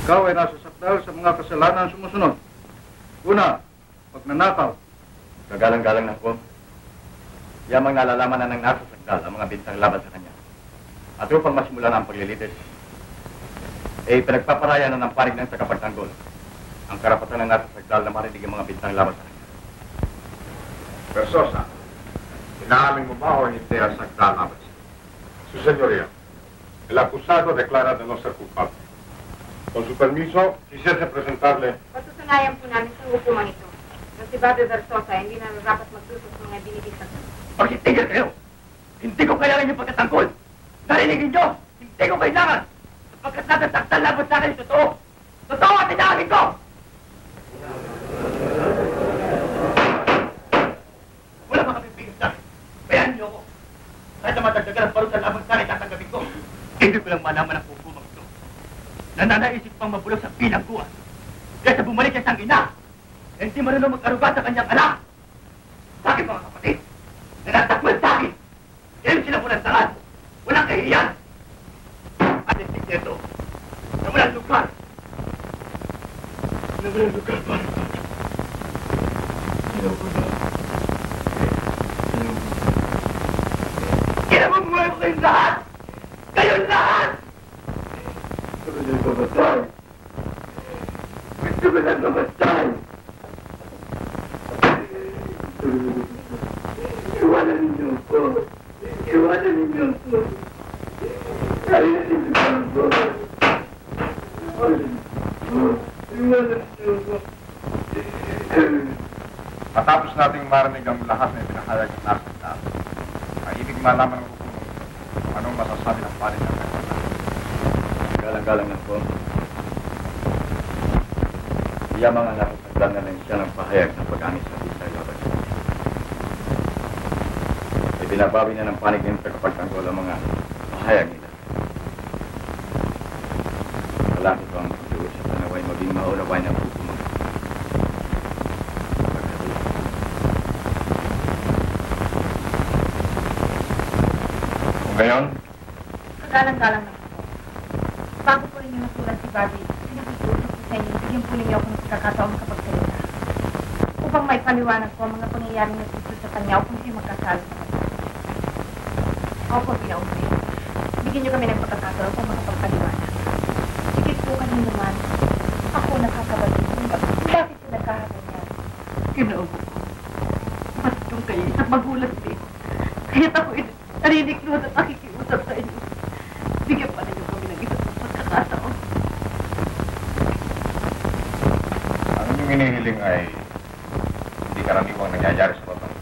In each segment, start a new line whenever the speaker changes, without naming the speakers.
Ikaw ay nasasakdal sa mga kasalanan sumusunod. Una, pagnanakaw.
Kagalang-galang na po. Yamang nalalaman na ng nasasakdal ang mga bintang laban sa kanya. At upang masimula na ang paglilitis, pinagpaparaya na ng panig ng tagapagtanggol ang karapatan ng nasasakdal na marinig ang mga bintang laban sa kanya.
Versosa, inaamin mo ba o hindi ang sakdal laban siya? Su señoría, el acusado declara de no ser culpable. Con su permiso, quisiese presentarle...
Patutunayan po namin sa hukuman ito na si Padre Versosa hindi na dapat magsusok sa mga binibisag.
Magsitigil kayo! Hindi ko kailangan yung pagkatanggol! Narinigin nyo! Hindi ko kailangan! Sapagkat nasasakdal laban sa akin yung totoo! Totoo at inaamin ko! Wala mga pipigil sa akin. Bayan niyo ako. Kahit na matagdagan ang parusa laban sa akin, tatanggapin ko. Hindi ko lang malaman ang hukumang ito. Nananaisip pang mabulok sa bilangguan. Kaya sa bumalik siya sang ina, hindi marunong mag-aruga sa kanyang anak. Sa akin mga kapatid, nanatakmal sa akin. Kaya sila po ng talan. Walang kahiyan. At hindi nito, na walang lugar. Na walang lugar para sa akin. Ayoko na. Kinamumuhay ko kayong lahat! Kayong lahat! Gusto ko lang mamatay! Gusto ko lang mamatay! Iwanan ninyo ako! Iwanan ninyo ako! Ayaw ninyo ako! Iwanan ninyo ako!
Matapos nating marinig ang lahat na ipinahayag ng nasasakdal, ay ibig malaman ng hukumang kung anong masasabi ng panig ng kanya.
Galang-galang na po. Yamang ang nasasakdal na lang siya ng pahayag ng pag-anis sa bisa laban siya. Binabawi na ng panig ng tagapagtanggol ang mga pahayag nila. Malapit ko ang pag-uusap na naway maging maunaway ng hukumang.
Ngayon,
Kagalang-galang na po. Bago po rin yung nasulat si Bobby, pinakikiusap ko sa inyo, bigyan po ninyo ako ng pagkakataon makapagsalita. Upang may paliwanag po ang mga pangyayaring nagsusunod sa kanya upang siya magkasala sa kanya. Opo, pinaumpi. Bigyan niyo kami ng pagkakataon upang makapagpaliwanag. Sikit po kanina naman, ako nakakabatid kung bakit siya nagkakaganyan.
Kinaupo ko. Bastong kayo isang magulang din. Kaya't ako nariniklo at nakikiusap sa inyo. Bigyan pa ninyo kami ng isang pagkakataon.
ang inyong hinihiling ay hindi karaniwang nangyayari sa babae.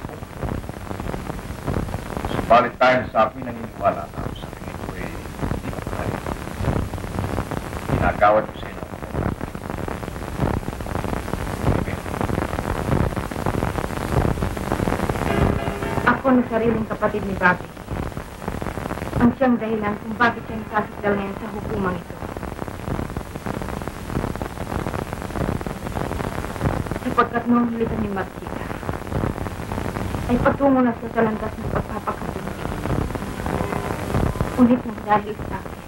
Subalit tayo sa ako'y naniniwala na sa tingin ko ay hindi mapakali. Ginagawad ko sa inyo.
Ako na sariling kapatid ni Bobby. Ang siyang dahilan kung bakit siya nasasakdal ngayon sa hukumang ito. Sapagkat noong hilitan ni Marquita, ay patungo na siya sa landas ng pagpapakatulog. Ngunit nang dahil sa akin,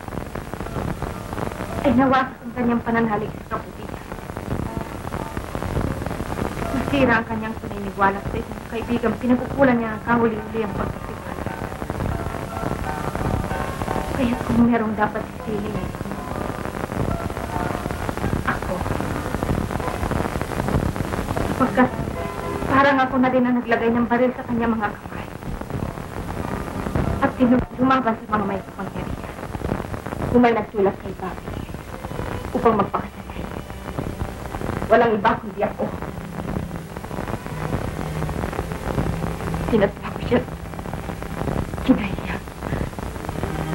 ay nawasak ang kanyang pananhalik sa kaputihan. Nasira ang kanyang paniniwala sa isang kaibigang pinagkukulan niya ang kahuli-huli ang pagkasipan. Kaya kung merong dapat sisiling ay ako. Sapagkat parang ako na rin ang naglagay ng baril sa kanya mga kamay. At lumaban sa mga may kapangyarihan. Kung may nagsulat kay Bobby upang magpakasanay. Walang iba kundi ako. Sinatpa ko siya. Kinahiya.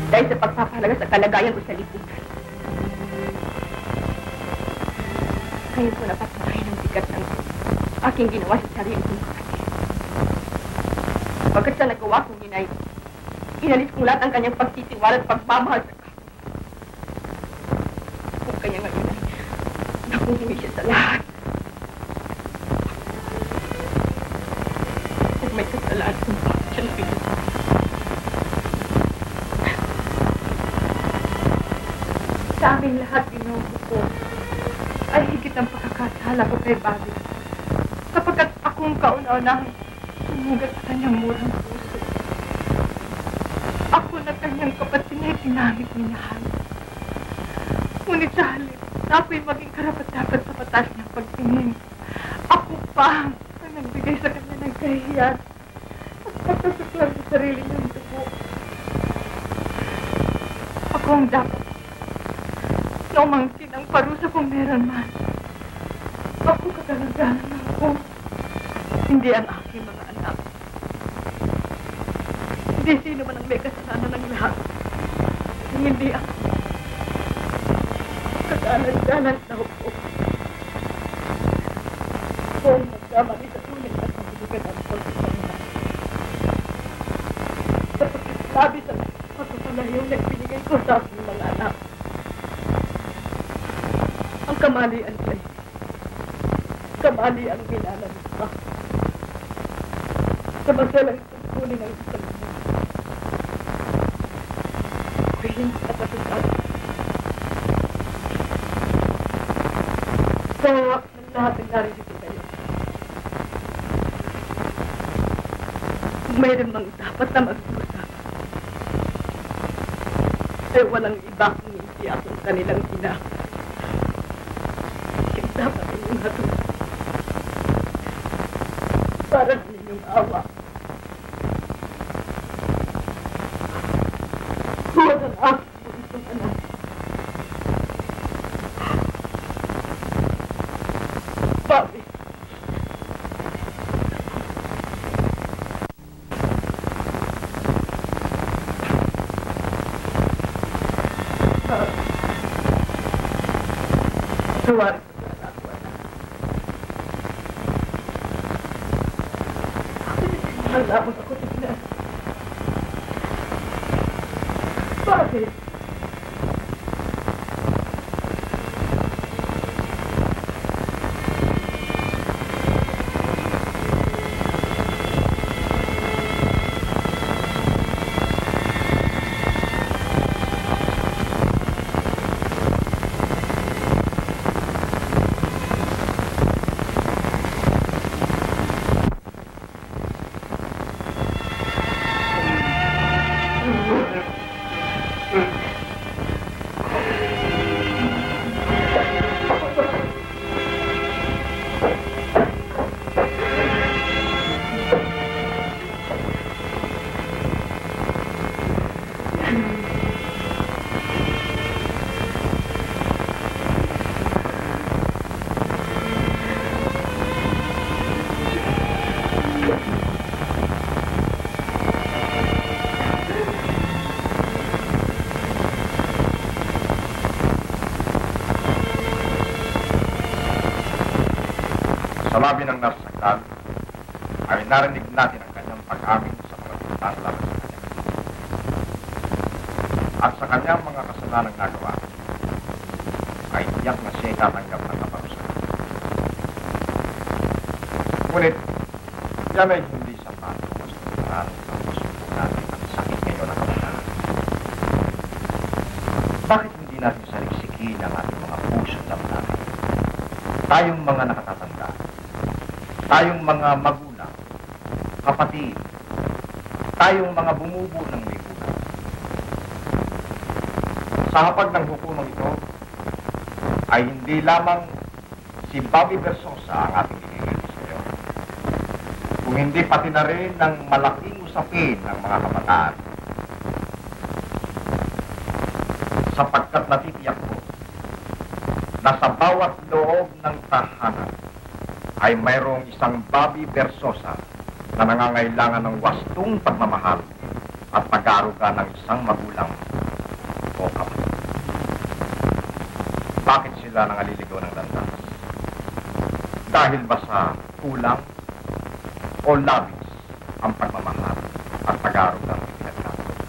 Dahil sa pagpapahalaga sa kalagayan ko sa lipunan. Kaya ko napatunayan ang bigat ng aking ginawa sa sarili kong kapatid. Pagkat sa nagawa kong inay, inalis kong lahat ang kanyang pagtitiwala at pagmamahal sa kapwa. Kung kanya ngayon ay nakuhingi siya sa lahat. Kung may kasalanan kung bakit siya nakikinig. Sa aming lahat, Ginoo ko,
pagmamahal ako kay Bobby. Sapagkat akong kauna-unahang sumugat sa kanyang murang puso. Ako na kanyang kapatid na itinamit minahal. Ngunit sa halip, na ako'y maging karapat-dapat sa batas niyang pagtingin. Ako pa ang nagbigay sa kanya ng kahihiyan at pagkasuklan sa sarili niyang dugo. Ako ang dapat na umangkin ang parusa kung meron man. Ako kagalagalan ako. Hindi ang aking mga anak. Hindi sino man ang may kasalanan ng lahat. Kung hindi ako. Kagalan-galan na ako. Kung magkamali sa tunay at magbibigyan ang pagkakas. Sapagkat sabi sa pagkakalayo na ibinigay ko sa aking mga anak. Ang kamalian sa'yo. Kamali ang ginalamin ka. Samantalang tungkulin ang isang mo. Ako'y hindi katatutad. Sa hawak ng lahat ng narinig ko kayo. Kung mayroon mang dapat na mag-usap, ay walang iba kung hindi akong kanilang ina. Kaya dapat inyong hatulad. Para na ninyong awa. Huwag ang aking buntong anak. Bobby. Sorry. Nalabot ako tignan. Bakit?
Sa labi ng nasaktan, ay narinig natin ang kanyang pag-amin sa mga bintang laban sa kanya. At sa kanyang mga kasalanang nagawa, ay tiyak na siya tatanggap ng kaparusahan. Ngunit, yan ay hindi sapat mas tumaran ang masuko natin ang sakit ngayon na kabataan. Bakit hindi natin saliksikin ang ating mga puso't damdamin? Tayong mga nakatatanda, tayong mga magulang, kapatid, tayong mga bumubuo ng lipunan. Sa hapag ng hukumang ito, ay hindi lamang si Bobby Versosa ang ating hihingin sa iyo. Kung hindi pati na rin ng malaking usapin ng mga kabataan. Sapagkat natitiyak ko na sa bawat loob ng tahanan ay mayroong isang Bobby Versosa na nangangailangan ng wastong pagmamahal at pag-aaruga ng isang magulang o kapatid. Bakit sila nangaliligaw ng landas? Dahil ba sa kulang o labis ang pagmamahal at pag-aaruga ng pinagkakaroon?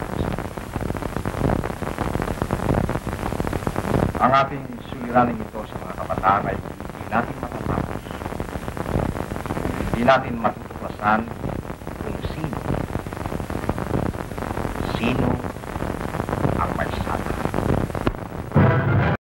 Ang ating suliraning ito sa mga kabataan ay hindi natin matatapos. Hindi natin matutuklasan kung sino